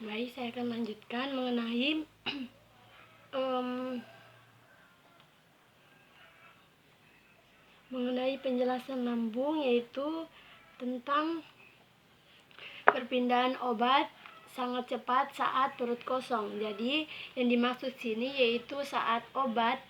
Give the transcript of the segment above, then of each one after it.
Baik, saya akan lanjutkan mengenai penjelasan lambung, yaitu tentang perpindahan obat sangat cepat saat perut kosong. Jadi yang dimaksud sini yaitu saat obat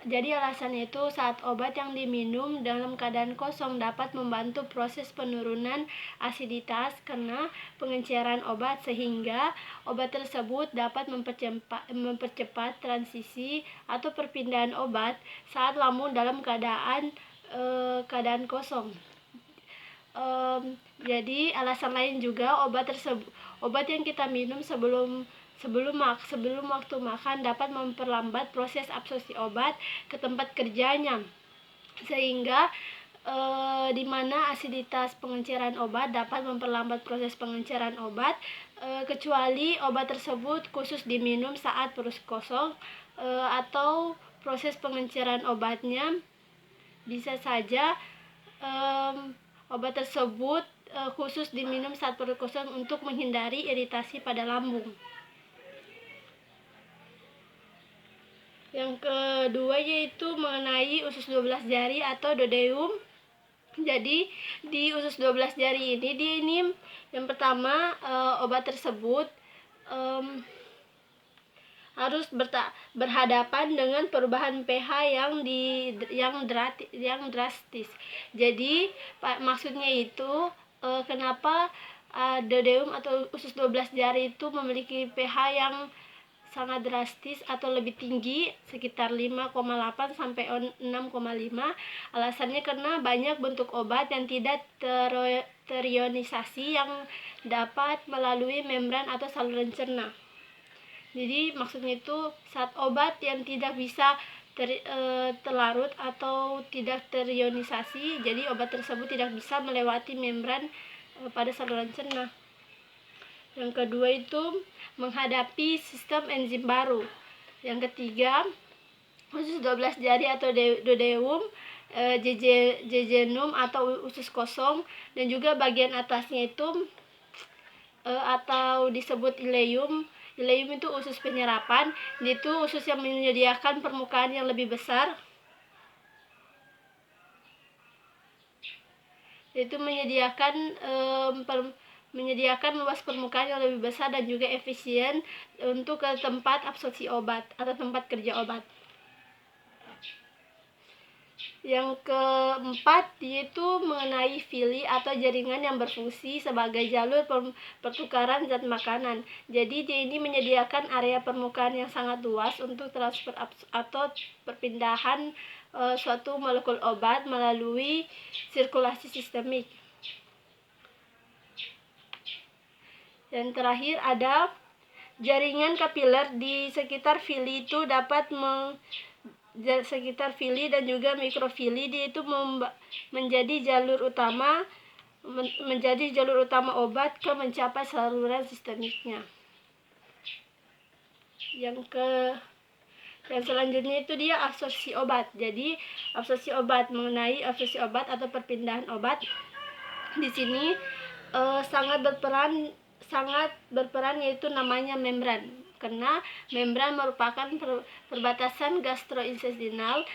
jadi alasannya itu saat obat yang diminum dalam keadaan kosong dapat membantu proses penurunan asiditas karena pengenceran obat, sehingga obat tersebut dapat mempercepat transisi atau perpindahan obat saat lambung dalam keadaan kosong. Jadi alasan lain juga obat yang kita minum sebelum waktu makan dapat memperlambat proses absorpsi obat ke tempat kerjanya, sehingga di mana asiditas pengenceran obat dapat memperlambat proses pengenceran obat, kecuali obat tersebut khusus diminum saat perut kosong, atau proses pengenceran obatnya bisa saja obat tersebut khusus diminum saat perut kosong untuk menghindari iritasi pada lambung. Yang kedua yaitu mengenai usus 12 jari atau dodeum. Jadi di usus 12 jari ini yang pertama, obat tersebut harus berhadapan dengan perubahan pH yang drastis. Jadi maksudnya itu kenapa dodeum atau usus 12 jari itu memiliki pH yang sangat drastis atau lebih tinggi, sekitar 5,8 sampai 6,5. Alasannya karena banyak bentuk obat yang tidak terionisasi yang dapat melalui membran atau saluran cerna. Jadi maksudnya itu saat obat yang tidak bisa terlarut atau tidak terionisasi, jadi obat tersebut tidak bisa melewati membran pada saluran cerna. Yang kedua itu menghadapi sistem enzim baru. Yang ketiga, usus 12 jari atau dodeum, jejunum atau usus kosong, dan juga bagian atasnya itu atau disebut ileum. Ileum itu usus penyerapan, itu usus yang menyediakan permukaan yang lebih besar. Itu menyediakan luas permukaan yang lebih besar dan juga efisien untuk ke tempat absorpsi obat atau tempat kerja obat. Yang keempat yaitu mengenai villi atau jaringan yang berfungsi sebagai jalur pertukaran zat makanan. Jadi dia ini menyediakan area permukaan yang sangat luas untuk transfer atau perpindahan suatu molekul obat melalui sirkulasi sistemik. Yang terakhir ada jaringan kapiler di sekitar villi itu sekitar villi dan juga mikrovilli, dia itu menjadi jalur utama obat ke mencapai saluran sistemiknya. Yang selanjutnya itu dia absorpsi obat. Jadi mengenai absorpsi obat atau perpindahan obat di sini sangat berperan yaitu namanya membran. Karena membran merupakan perbatasan gastrointestinal.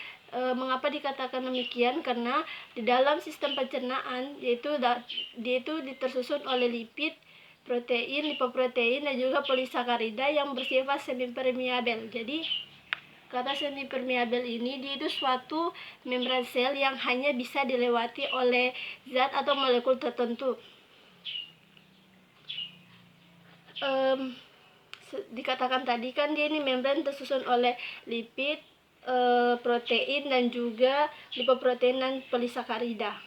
Mengapa dikatakan demikian? Karena di dalam sistem pencernaan dia itu tersusun oleh lipid, protein, lipoprotein, dan juga polisakarida yang bersifat semipermeabel. Jadi kata semipermeabel ini dia itu suatu membran sel yang hanya bisa dilewati oleh zat atau molekul tertentu. Dikatakan tadi kan dia ini membran tersusun oleh lipid, protein, dan juga lipoprotein dan polisakarida.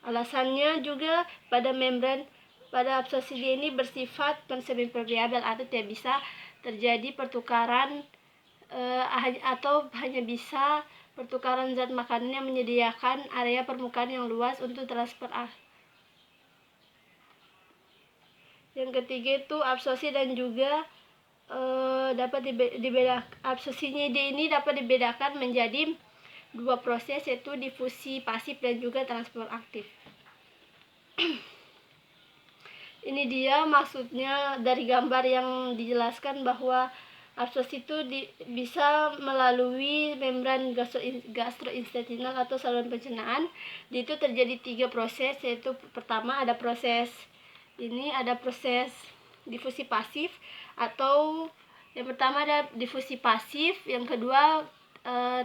Alasannya juga pada absorpsi dia ini bersifat semipermeabel atau tidak bisa terjadi pertukaran atau hanya bisa pertukaran zat makanan yang menyediakan area permukaan yang luas untuk transfer. Yang ketiga itu absorpsi dan juga dapat dibedakan. Absorpsinya ini dapat dibedakan menjadi dua proses, yaitu difusi pasif dan juga transfer aktif. Ini dia maksudnya dari gambar yang dijelaskan bahwa absorpsi itu bisa melalui membran gastrointestinal atau saluran pencernaan. Itu terjadi 3 proses, yaitu pertama ada proses difusi pasif, atau yang pertama ada difusi pasif, yang kedua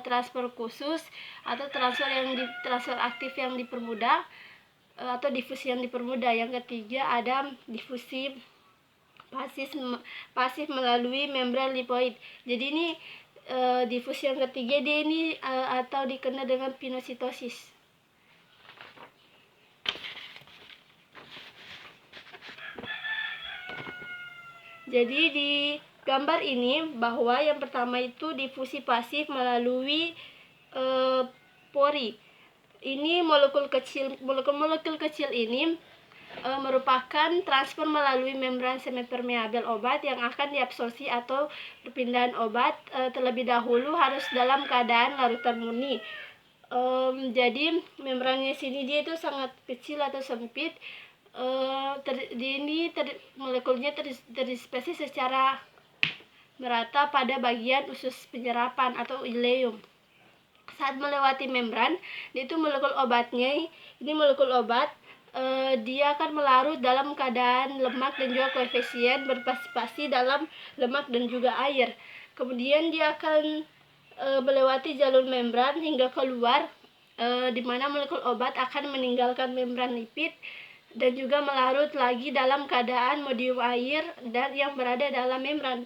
transfer khusus atau transfer aktif yang dipermudah atau difusi yang dipermudah. Yang ketiga ada difusi pasif melalui membran lipoid. Jadi ini difusi yang ketiga dia ini atau dikenal dengan pinositosis. Jadi di gambar ini bahwa yang pertama itu difusi pasif melalui pori. Ini molekul kecil ini merupakan transfer melalui membran semipermeabel obat yang akan diabsorpsi atau perpindahan obat terlebih dahulu harus dalam keadaan larutan murni. Jadi membrannya sini dia itu sangat kecil atau sempit. Molekulnya terdispersi secara merata pada bagian usus penyerapan atau ileum. Saat melewati membran, itu molekul obatnya, ini molekul obat, dia akan melarut dalam keadaan lemak dan juga koefisien berpartisipasi dalam lemak dan juga air. Kemudian dia akan melewati jalur membran hingga keluar, di mana molekul obat akan meninggalkan membran lipid dan juga melarut lagi dalam keadaan medium air dan yang berada dalam membran.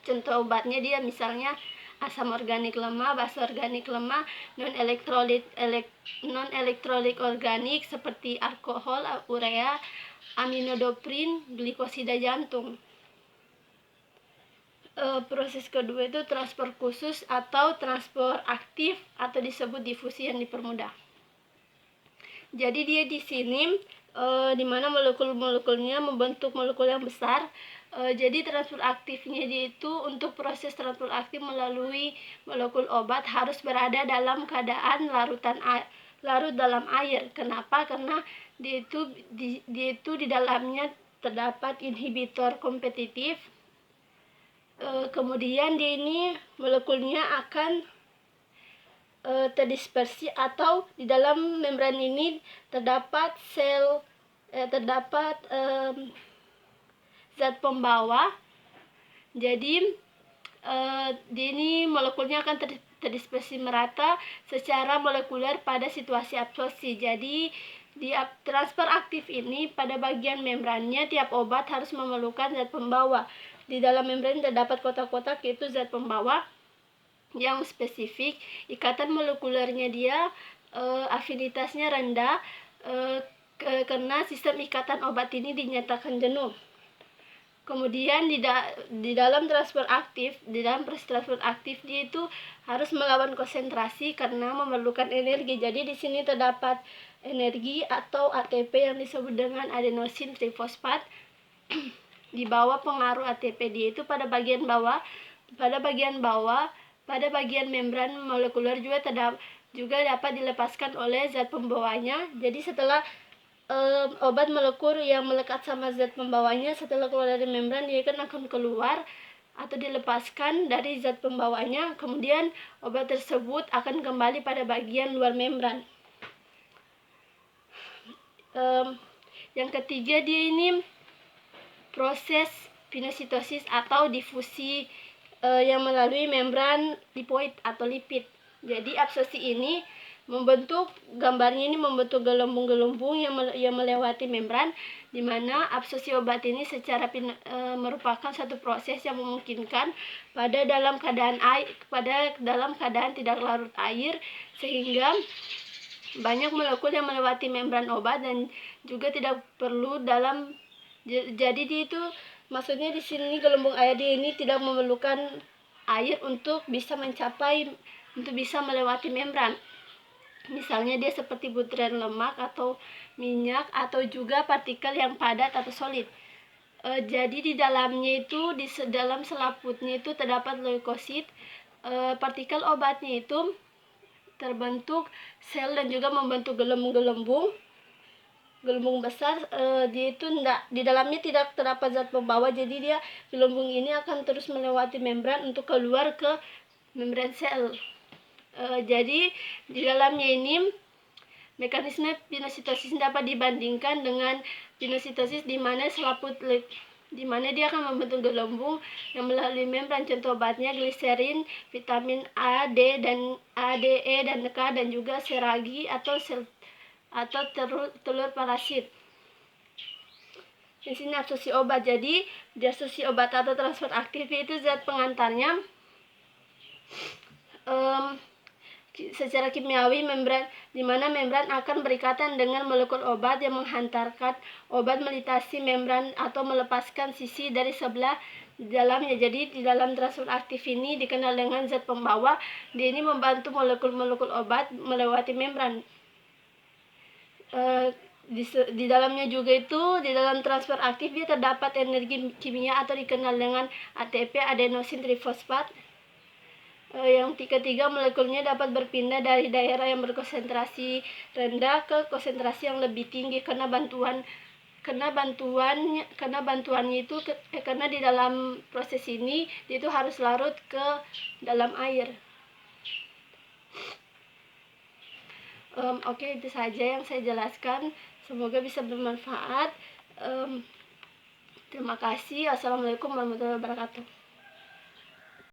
Contoh obatnya dia misalnya asam organik lemah, basa organik lemah, non elektrolit organik seperti alkohol, urea, aminodoprin, glikosida jantung. Proses kedua itu transfer khusus atau transfer aktif atau disebut difusi yang dipermudah. Jadi dia di sini di mana molekul-molekulnya membentuk molekul yang besar. Jadi transfer aktifnya dia itu untuk proses transfer aktif melalui molekul obat harus berada dalam keadaan larut dalam air. Kenapa? Karena dia itu di dalamnya terdapat inhibitor kompetitif. Kemudian dia ini molekulnya akan terdispersi atau di dalam membran ini terdapat zat pembawa. Jadi di ini molekulnya akan terdispersi merata secara molekuler pada situasi absorpsi. Jadi di transfer aktif ini pada bagian membrannya tiap obat harus memerlukan zat pembawa. Di dalam membran terdapat kotak-kotak, yaitu zat pembawa yang spesifik. Ikatan molekulernya dia afinitasnya rendah karena sistem ikatan obat ini dinyatakan jenuh. Kemudian di dalam transfer aktif dia itu harus melawan konsentrasi karena memerlukan energi. Jadi di sini terdapat energi atau ATP yang disebut dengan adenosin trifosfat. Di bawah pengaruh ATP dia itu pada bagian membran molekuler juga dapat dilepaskan oleh zat pembawanya. Jadi setelah obat molekul yang melekat sama zat pembawanya, setelah keluar dari membran dia akan keluar atau dilepaskan dari zat pembawanya. Kemudian obat tersebut akan kembali pada bagian luar membran. Yang ketiga dia ini proses pinositosis atau difusi yang melalui membran lipoid atau lipid. Jadi absorpsi ini membentuk gelembung-gelembung yang melewati membran, di mana absorpsi obat ini merupakan satu proses yang memungkinkan pada dalam keadaan tidak larut air, sehingga banyak molekul yang melewati membran obat dan juga tidak perlu jadi itu maksudnya di sini gelembung air ini tidak memerlukan air untuk bisa melewati membran. Misalnya dia seperti butiran lemak atau minyak atau juga partikel yang padat atau solid. Jadi di dalamnya itu di dalam selaputnya itu terdapat leukosit. Partikel obatnya itu terbentuk sel dan juga membentuk gelembung-gelembung gelembung besar, dia itu di dalamnya tidak terdapat zat pembawa, jadi dia gelembung ini akan terus melewati membran untuk keluar ke membran sel. Jadi di dalamnya ini mekanisme pinositosis dapat dibandingkan dengan pinositosis di mana dia akan membentuk gelembung yang melalui membran. Contoh obatnya gliserin, vitamin A, D, E, dan K, dan juga seragi atau telur parasit. Di sini absorpsi obat. Jadi di absorpsi obat atau transfer aktif itu zat pengantarnya secara kimiawi di mana membran akan berikatan dengan molekul obat yang menghantarkan obat melintasi membran atau melepaskan sisi dari sebelah dalamnya. Jadi di dalam transfer aktif ini dikenal dengan zat pembawa. Dia ini membantu molekul-molekul obat melewati membran. Di dalamnya juga itu, di dalam transfer aktif dia terdapat energi kimia atau dikenal dengan ATP, adenosin trifosfat. Yang ketiga, molekulnya dapat berpindah dari daerah yang berkonsentrasi rendah ke konsentrasi yang lebih tinggi karena di dalam proses ini dia itu harus larut ke dalam air. Oke, itu saja yang saya jelaskan. Semoga bisa bermanfaat. Terima kasih. Assalamualaikum warahmatullahi wabarakatuh.